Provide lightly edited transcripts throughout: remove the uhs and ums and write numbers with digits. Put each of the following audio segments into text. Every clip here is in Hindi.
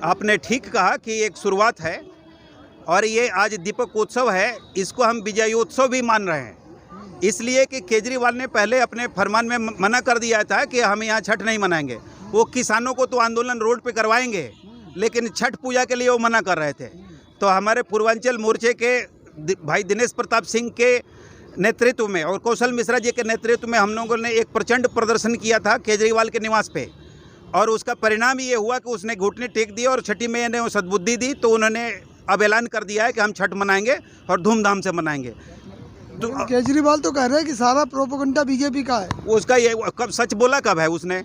आपने ठीक कहा कि एक शुरुआत है और ये आज दीपोत्सव है, इसको हम विजयोत्सव भी मान रहे हैं। इसलिए कि केजरीवाल ने पहले अपने फरमान में मना कर दिया था कि हम यहाँ छठ नहीं मनाएंगे। वो किसानों को तो आंदोलन रोड पे करवाएंगे, लेकिन छठ पूजा के लिए वो मना कर रहे थे। तो हमारे पूर्वांचल मोर्चे के भाई दिनेश प्रताप सिंह के नेतृत्व में और कौशल मिश्रा जी के नेतृत्व में हम लोगों ने एक प्रचंड प्रदर्शन किया था केजरीवाल के निवास पे, और उसका परिणाम ये हुआ कि उसने घुटने टेक दिए और छठी मैया ने वो सद्बुद्धि दी। तो उन्होंने अब ऐलान कर दिया है कि हम छठ मनाएंगे और धूमधाम से मनाएंगे। तो केजरीवाल तो कह रहे हैं कि सारा प्रोपेगेंडा बीजेपी का है। उसका ये कब सच बोला कब है? उसने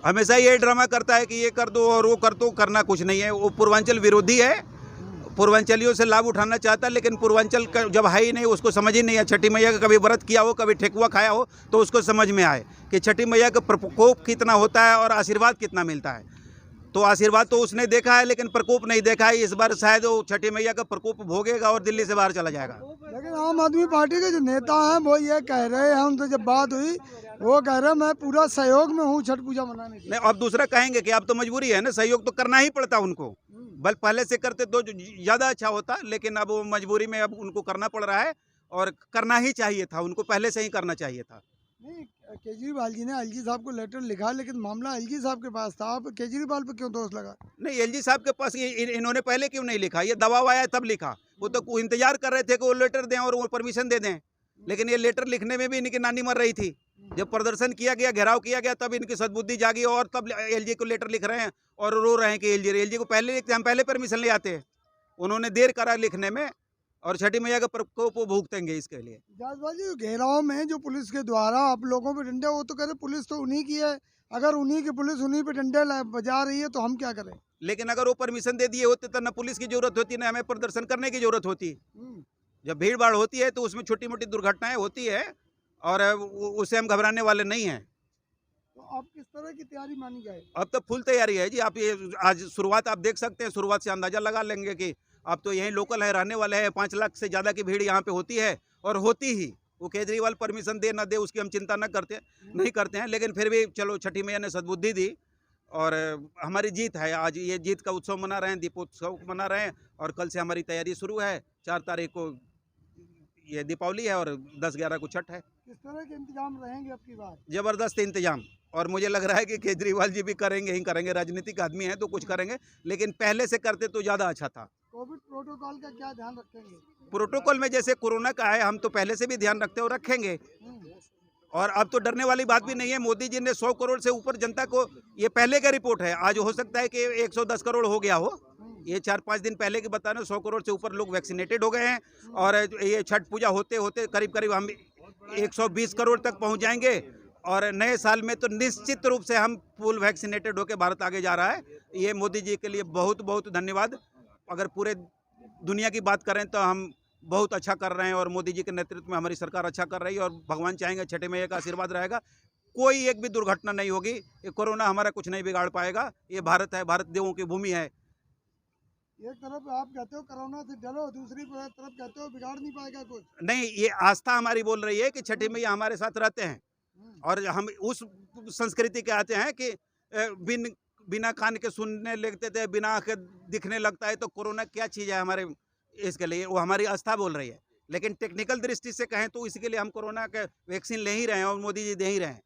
हमेशा ये ड्रामा करता है कि ये कर दो और वो कर दो, करना कुछ नहीं है। वो पूर्वांचल विरोधी है, पूर्वांचलियों से लाभ उठाना चाहता है, लेकिन पूर्वांचल का जब है ही नहीं, उसको समझ ही नहीं है। छठी मैया का कभी व्रत किया हो, कभी ठेकुआ खाया हो, तो उसको समझ में आए कि छठी मैया का प्रकोप कितना होता है और आशीर्वाद कितना मिलता है। तो आशीर्वाद तो उसने देखा है, लेकिन प्रकोप नहीं देखा है। इस बार शायद वो छठी मैया का प्रकोप भोगेगा और दिल्ली से बाहर चला जाएगा। लेकिन आम आदमी पार्टी के जो नेता हैं वो ये कह रहे हैं, उनसे जब बात हुई वो कह रहे हैं मैं पूरा सहयोग में हूँ छठ पूजा मनाने के। नहीं, अब दूसरा कहेंगे कि अब तो मजबूरी है ना, सहयोग तो करना ही पड़ता उनको। बल पहले से करते तो ज़्यादा अच्छा होता, लेकिन अब वो मजबूरी में अब उनको करना पड़ रहा है और करना ही चाहिए था, उनको पहले से ही करना चाहिए था। नहीं, केजरीवाल जी ने एलजी साहब को लेटर लिखा, लेकिन मामला एलजी साहब के पास था। आप केजरीवाल पे क्यों दोष लगा? नहीं, एलजी साहब के पास इन्होंने पहले क्यों नहीं लिखा? ये दबाव आया तब लिखा। वो तो इंतजार कर रहे थे कि वो लेटर दें और वो परमिशन दे दें, लेकिन ये लेटर लिखने में भी इनकी नानी मर रही थी। जब प्रदर्शन किया गया, घेराव किया गया, तब इनकी सद्बुद्धि जागी और तब एलजी को लेटर लिख रहे हैं और रो रहे हैं कि एलजी को पहले लिखते, हम पहले परमिशन ले आते। उन्होंने देर करा लिखने में और छठी मैया का प्रकोप वो भुगतेंगे इसके लिए। जायसवाल जी, घेराव में जो पुलिस के द्वारा आप लोगों पे डंडे, वो तो कह रहे पुलिस तो उन्हीं की है। अगर उन्हीं की पुलिस उन्हीं पे डंडे बजा रही है तो हम क्या करें? लेकिन अगर वो परमिशन दे दिए होते तो न पुलिस की जरूरत होती, न हमें प्रदर्शन करने की जरूरत होती। जब भीड़ भाड़ होती है तो उसमें छोटी मोटी दुर्घटनाएं होती है और उससे हम घबराने वाले नहीं हैं। तो अब किस तरह की तैयारी मानी जाए? अब तो फुल तैयारी है जी। आप ये आज शुरुआत आप देख सकते हैं, शुरुआत से अंदाजा लगा लेंगे कि आप तो यहीं लोकल है, रहने वाले हैं। 5 लाख से ज़्यादा की भीड़ यहाँ पे होती है और होती ही। वो केजरीवाल परमिशन दे ना दे उसकी हम चिंता नहीं करते हैं, लेकिन फिर भी चलो छठी मैया ने सद्बुद्धि दी और हमारी जीत है। आज ये जीत का उत्सव मना रहे हैं, दीपोत्सव मना रहे हैं और कल से हमारी तैयारी शुरू है। 4 तारीख को ये दीपावली है और 10-11 को छठ है। किस तरह के इंतजाम रहेंगे अब की बार? ज़बरदस्त इंतजाम, और मुझे लग रहा है कि केजरीवाल जी भी करेंगे ही करेंगे। राजनीतिक आदमी हैं तो कुछ करेंगे, लेकिन पहले से करते तो ज़्यादा अच्छा था। कोविड प्रोटोकॉल का क्या ध्यान रखेंगे? प्रोटोकॉल में जैसे कोरोना का है, हम तो पहले से भी ध्यान रखते और रखेंगे। और अब तो डरने वाली बात भी नहीं है। मोदी जी ने 100 करोड़ से ऊपर जनता को, ये पहले का रिपोर्ट है, आज हो सकता है कि 110 करोड़ हो गया हो। ये 4-5 दिन पहले की बता रहे, 100 करोड़ से ऊपर लोग वैक्सीनेटेड हो गए हैं और ये छठ पूजा होते होते करीब करीब हम 120 करोड़ तक पहुंच जाएंगे और नए साल में तो निश्चित रूप से हम फुल वैक्सीनेटेड होकर भारत आगे जा रहा है। ये मोदी जी के लिए बहुत बहुत धन्यवाद। अगर पूरे दुनिया की बात करें तो हम बहुत अच्छा कर रहे हैं और मोदी जी के नेतृत्व में हमारी सरकार अच्छा कर रही है और भगवान चाहेंगे छठी मैया का आशीर्वाद रहेगा, कोई एक भी दुर्घटना नहीं होगी। ये कोरोना हमारा कुछ नहीं बिगाड़ पाएगा। ये भारत है, भारत देवों की भूमि है। एक तरफ आप कहते हो कोरोना से डरो, दूसरी तरफ कहते हो बिगाड़ नहीं पाएगा कुछ। नहीं, ये आस्था हमारी बोल रही है कि छठी मैया हमारे साथ रहते हैं और हम उस संस्कृति के आते हैं कि बिना कान के सुनने लगते थे, बिना आंखें दिखने लगता है, तो कोरोना क्या चीज़ है हमारे इसके लिए? वो हमारी आस्था बोल रही है। लेकिन टेक्निकल दृष्टि से कहें तो इसके लिए हम कोरोना के वैक्सीन ले ही रहे हैं और मोदी जी दे ही रहे हैं।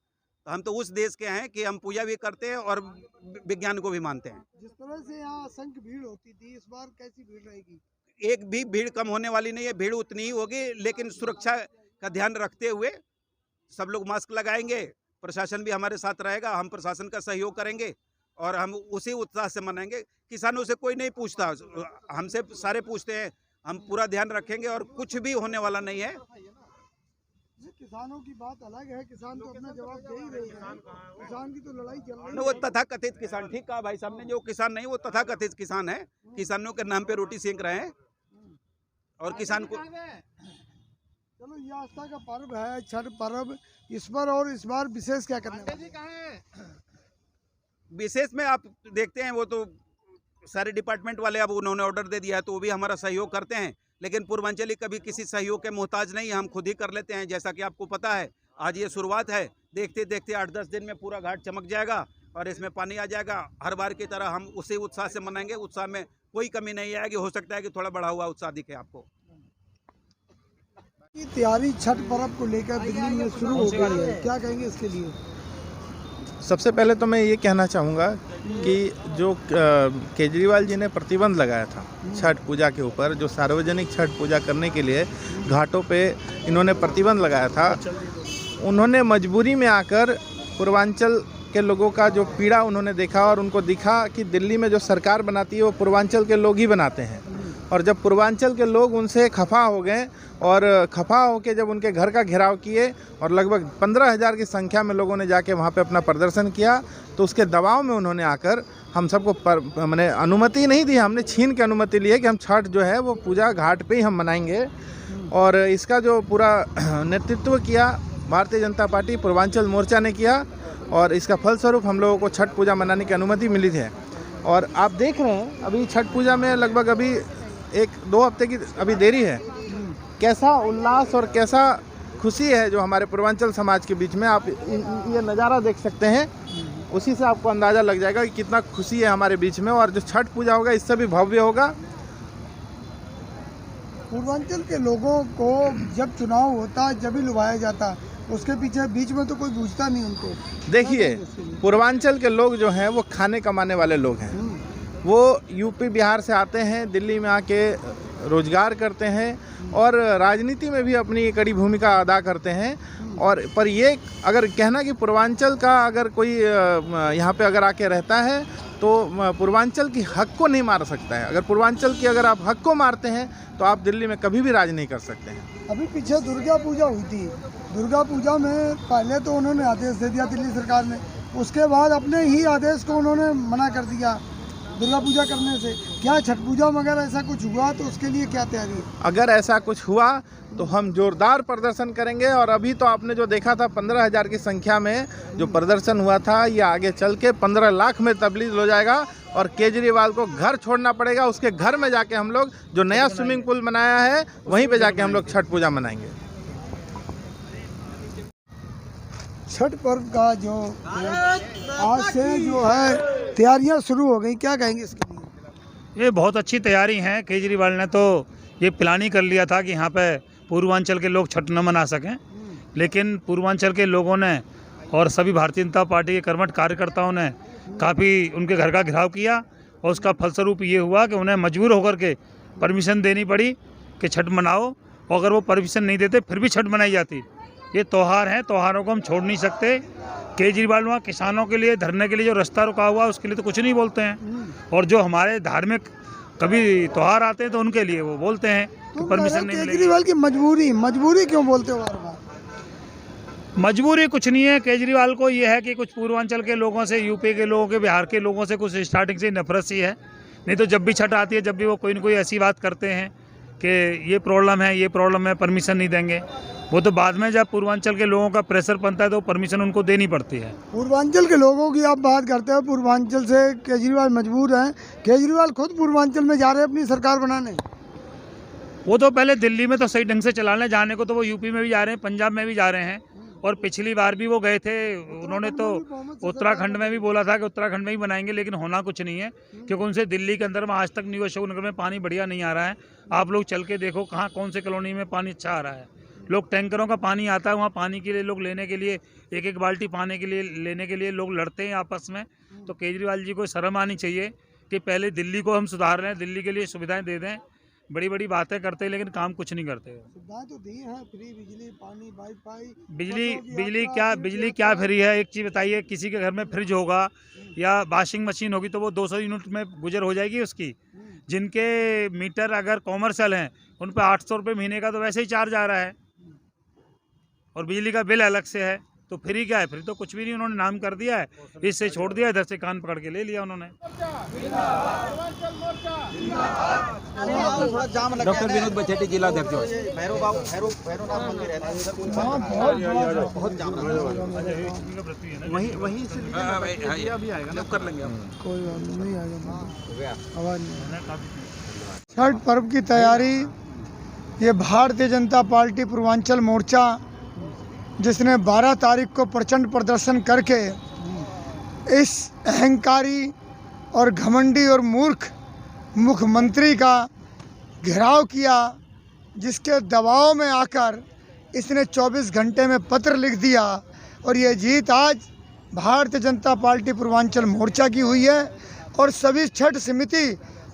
तो हम तो उस देश के हैं कि हम पूजा भी करते हैं और विज्ञान को भी मानते हैं। जिस तरह से यहाँ असंख्य भीड़ होती थी, इस बार कैसी भीड़ रहेगी? एक भी भीड़ कम होने वाली नहीं है, भीड़ उतनी ही होगी, लेकिन सुरक्षा का ध्यान रखते हुए सब लोग मास्क लगाएंगे, प्रशासन भी हमारे साथ रहेगा, हम प्रशासन का सहयोग करेंगे और हम उसी उत्साह से मनाएंगे। किसानों से कोई नहीं पूछता, हमसे सारे पूछते हैं। हम पूरा ध्यान रखेंगे और कुछ भी होने वाला नहीं है। किसानों की बात अलग है, किसान तो अपना जवाब दे ही रहे हैं। किसान की तो लड़ाई चल रही है। वो तथाकथित किसान, ठीक कहा भाई साहब ने, जो किसान नहीं वो तथाकथित किसान है। किसानों के नाम पे रोटी सेंक रहे हैं और किसान को। चलो, ये आस्था का पर्व है छठ पर्व, इस पर और इस बार विशेष क्या करना? विशेष में आप देखते हैं वो तो सारे डिपार्टमेंट वाले अब उन्होंने ऑर्डर दे दिया है तो वो भी हमारा सहयोग करते हैं, लेकिन पूर्वांचली कभी किसी सहयोग के मोहताज नहीं, हम खुद ही कर लेते हैं। जैसा कि आपको पता है, आज ये शुरुआत है, देखते देखते 8-10 दिन में पूरा घाट चमक जाएगा और इसमें पानी आ जाएगा। हर बार की तरह हम उसी उत्साह से मनाएंगे, उत्साह में कोई कमी नहीं आएगी। हो सकता है कि थोड़ा बढ़ा हुआ उत्साह दिखे आपको। की तैयारी छठ पर्व को लेकर दिल्ली में शुरू हो गई है, क्या कहेंगे इसके लिए? सबसे पहले तो मैं ये कहना चाहूँगा कि जो केजरीवाल जी ने प्रतिबंध लगाया था छठ पूजा के ऊपर, जो सार्वजनिक छठ पूजा करने के लिए घाटों पे इन्होंने प्रतिबंध लगाया था, उन्होंने मजबूरी में आकर पूर्वांचल के लोगों का जो पीड़ा उन्होंने देखा और उनको दिखा कि दिल्ली में जो सरकार बनाती है वो पूर्वांचल के लोग ही बनाते हैं। और जब पूर्वांचल के लोग उनसे खफा हो गए और खफा होकर जब उनके घर का घेराव किए और लगभग 15,000 की संख्या में लोगों ने जाके वहाँ पे अपना प्रदर्शन किया, तो उसके दबाव में उन्होंने आकर हम सबको मैंने अनुमति नहीं दी, हमने छीन के अनुमति ली है कि हम छठ जो है वो पूजा घाट पे ही हम मनाएंगे। और इसका जो पूरा नेतृत्व किया भारतीय जनता पार्टी पूर्वांचल मोर्चा ने किया और इसका फलस्वरूप हम लोगों को छठ पूजा मनाने की अनुमति मिली है। और आप देख रहे हैं अभी छठ पूजा में लगभग अभी 1-2 हफ्ते की अभी देरी है, कैसा उल्लास और कैसा खुशी है जो हमारे पूर्वांचल समाज के बीच में। आप ये नज़ारा देख सकते हैं, उसी से आपको अंदाज़ा लग जाएगा कि कितना खुशी है हमारे बीच में। और जो छठ पूजा होगा इससे भी भव्य होगा। पूर्वांचल के लोगों को जब चुनाव होता है जब ही लुभाया जाता, उसके पीछे बीच में तो कोई पूछता नहीं उनको। देखिए, पूर्वांचल के लोग जो हैं वो खाने कमाने वाले लोग हैं। वो यूपी बिहार से आते हैं, दिल्ली में आके रोजगार करते हैं और राजनीति में भी अपनी कड़ी भूमिका अदा करते हैं। और पर ये अगर कहना कि पूर्वांचल का अगर कोई यहाँ पे अगर आके रहता है तो पूर्वांचल की हक को नहीं मार सकता है। अगर पूर्वांचल की अगर आप हक को मारते हैं तो आप दिल्ली में कभी भी राज नहीं कर सकते हैं। अभी पीछे दुर्गा पूजा हुई थी, दुर्गा पूजा में पहले तो उन्होंने आदेश दे दिया दिल्ली सरकार ने, उसके बाद अपने ही आदेश को उन्होंने मना कर दिया दुर्गा पूजा करने से। क्या छठ पूजा में अगर ऐसा कुछ हुआ तो उसके लिए क्या तैयारी है? अगर ऐसा कुछ हुआ तो हम जोरदार प्रदर्शन करेंगे। और अभी तो आपने जो देखा था 15,000 की संख्या में जो प्रदर्शन हुआ था, ये आगे चल के 15 लाख में तब्दील हो जाएगा और केजरीवाल को घर छोड़ना पड़ेगा। उसके घर में जाके हम लोग जो नया स्विमिंग पूल बनाया है वहीं पे जाके हम लोग छठ पूजा मनाएंगे। छठ पर्व का जो आज से जो है तैयारियां शुरू हो गई, क्या कहेंगे इसके लिए? ये बहुत अच्छी तैयारी है। केजरीवाल ने तो ये प्लान ही कर लिया था कि यहाँ पे पूर्वांचल के लोग छठ न मना सकें, लेकिन पूर्वांचल के लोगों ने और सभी भारतीय जनता पार्टी के कर्मठ कार्यकर्ताओं ने काफ़ी उनके घर का घेराव किया और उसका फलस्वरूप ये हुआ कि उन्हें मजबूर होकर के परमिशन देनी पड़ी कि छठ मनाओ। और अगर वो परमिशन नहीं देते फिर भी छठ मनाई जाती। ये त्यौहार हैं, त्यौहारों को हम छोड़ नहीं सकते। केजरीवाल वहाँ किसानों के लिए धरने के लिए जो रास्ता रुका हुआ उसके लिए तो कुछ नहीं बोलते हैं, और जो हमारे धार्मिक कभी त्यौहार आते हैं तो उनके लिए वो बोलते हैं कि परमिशन नहीं मिलेगी। केजरीवाल की मजबूरी क्यों बोलते हो बार बार? मजबूरी कुछ नहीं है। केजरीवाल को ये है कि कुछ पूर्वांचल के लोगों से, यूपी के लोगों के, बिहार के लोगों से कुछ स्टार्टिंग से नफरत सी है। नहीं तो जब भी छठ आती है जब भी वो कोई न कोई ऐसी बात करते हैं कि ये प्रॉब्लम है, परमिशन नहीं देंगे। वो तो बाद में जब पूर्वांचल के लोगों का प्रेशर बनता है तो परमिशन उनको देनी पड़ती है। पूर्वांचल के लोगों की आप बात करते हो, पूर्वांचल से केजरीवाल मजबूर हैं। केजरीवाल खुद पूर्वांचल में जा रहे हैं अपनी सरकार बनाने। वो तो पहले दिल्ली में तो सही ढंग से चलाने, जाने को तो वो यूपी में भी जा रहे हैं, पंजाब में भी जा रहे हैं, और पिछली बार भी वो गए थे। उन्होंने तो उत्तराखंड में भी बोला था कि उत्तराखंड में ही बनाएंगे, लेकिन होना कुछ नहीं है क्योंकि उनसे दिल्ली के अंदर में आज तक न्यू अशोक नगर में पानी बढ़िया नहीं आ रहा है। आप लोग चल के देखो कहाँ कौन से कॉलोनी में पानी अच्छा आ रहा है। लोग टैंकरों का पानी आता है, वहाँ पानी के लिए लोग लेने के लिए एक बाल्टी पानी के लिए लेने के लिए लोग लड़ते हैं आपस में। तो केजरीवाल जी को शर्म आनी चाहिए कि पहले दिल्ली को हम सुधार रहे हैं, दिल्ली के लिए सुविधाएं दे दें। बड़ी बड़ी बातें करते हैं लेकिन काम कुछ नहीं करते। सुविधाएं तो दी हैं, फ्री बिजली, पानी, वाईफाई। बिजली क्या फ्री है? एक चीज़ बताइए, किसी के घर में फ्रिज होगा या वॉशिंग मशीन होगी तो वो 200 यूनिट में गुजर हो जाएगी उसकी। जिनके मीटर अगर कॉमर्शियल हैं उन पर 800 रुपये महीने का तो वैसे ही चार्ज आ रहा है, और बिजली का बिल अलग से है। तो फ्री क्या है? फ्री तो कुछ भी नहीं, उन्होंने नाम कर दिया है, इससे छोड़ दिया, इधर से कान पकड़ के ले लिया उन्होंने। डॉक्टर विनोद बचेटी जिलाध्यक्ष। वहीं से कर लेंगे, कोई बात नहीं आएगा, आवाज नहीं। छठ पर्व की तैयारी, ये भारतीय जनता पार्टी पूर्वांचल मोर्चा जिसने 12 तारीख को प्रचंड प्रदर्शन करके इस अहंकारी और घमंडी और मूर्ख मुख्यमंत्री का घेराव किया, जिसके दबाव में आकर इसने 24 घंटे में पत्र लिख दिया। और ये जीत आज भारतीय जनता पार्टी पूर्वांचल मोर्चा की हुई है और सभी छठ समिति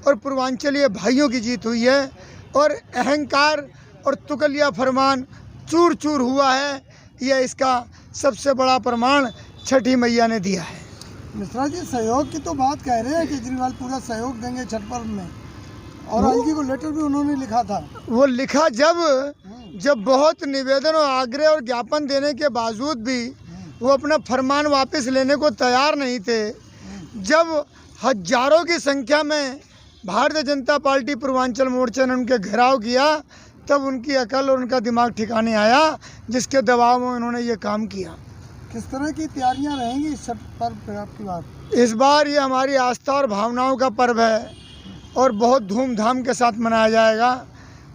और पूर्वांचलीय भाइयों की जीत हुई है। और अहंकार और तुगलिया फरमान चूर चूर हुआ है, यह इसका सबसे बड़ा प्रमाण छठी मैया ने दिया है। मिश्रा जी, सहयोग की तो बात कह रहे हैं, केजरीवाल पूरा सहयोग देंगे छठ पर्व में, और आईजी को लेटर भी उन्होंने लिखा था। वो लिखा जब बहुत निवेदन और आग्रह और ज्ञापन देने के बावजूद भी वो अपना फरमान वापस लेने को तैयार नहीं थे, जब हजारों की संख्या में भारतीय जनता पार्टी पूर्वांचल मोर्चा ने उनके घेराव किया, तब उनकी अकल और उनका दिमाग ठिकाने आया, जिसके दबाव में उन्होंने ये काम किया। किस तरह की तैयारियां रहेंगी इस छठ पर्व पे आपकी बात? इस बार ये हमारी आस्था और भावनाओं का पर्व है और बहुत धूमधाम के साथ मनाया जाएगा,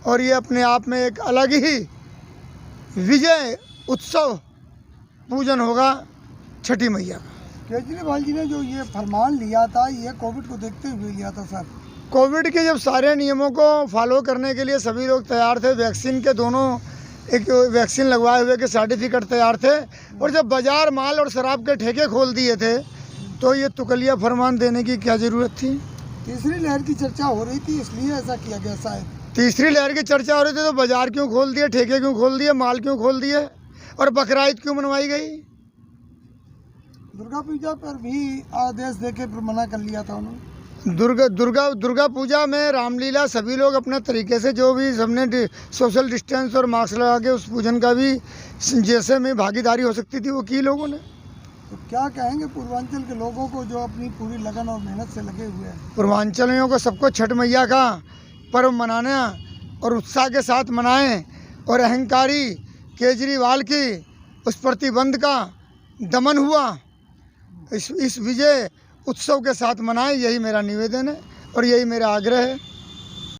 और ये अपने आप में एक अलग ही विजय उत्सव पूजन होगा छठी मैया का। केजरीवाल जी ने जो ये फरमान लिया था, ये कोविड को देखते हुए लिया था सर। कोविड के जब सारे नियमों को फॉलो करने के लिए सभी लोग तैयार थे, वैक्सीन के दोनों एक वैक्सीन लगवाए हुए के सर्टिफिकेट तैयार थे, और जब बाजार माल और शराब के ठेके खोल दिए थे, तो ये तुकलिया फरमान देने की क्या ज़रूरत थी? तीसरी लहर की चर्चा हो रही थी, इसलिए ऐसा किया गया शायद। तीसरी लहर की चर्चा हो रही थी तो बाजार क्यों खोल दिए, ठेके क्यों खोल दिए, माल क्यों खोल दिए, और बकरा ईद क्यों मनवाई गई? दुर्गा पूजा पर भी आदेश देके मना कर लिया था उन्होंने। दुर्गा पूजा में रामलीला सभी लोग अपने तरीके से, जो भी सबने सोशल डिस्टेंस और मास्क लगा के उस पूजन का भी जैसे में भागीदारी हो सकती थी वो की लोगों ने। तो क्या कहेंगे पूर्वांचल के लोगों को जो अपनी पूरी लगन और मेहनत से लगे हुए हैं? पूर्वांचलियों को सबको छठ मैया का पर्व मनाना और उत्साह के साथ मनाएं, और अहंकारी केजरीवाल की उस प्रतिबंध का दमन हुआ, इस विजय उत्सव के साथ मनाएं, यही मेरा निवेदन है और यही मेरा आग्रह है।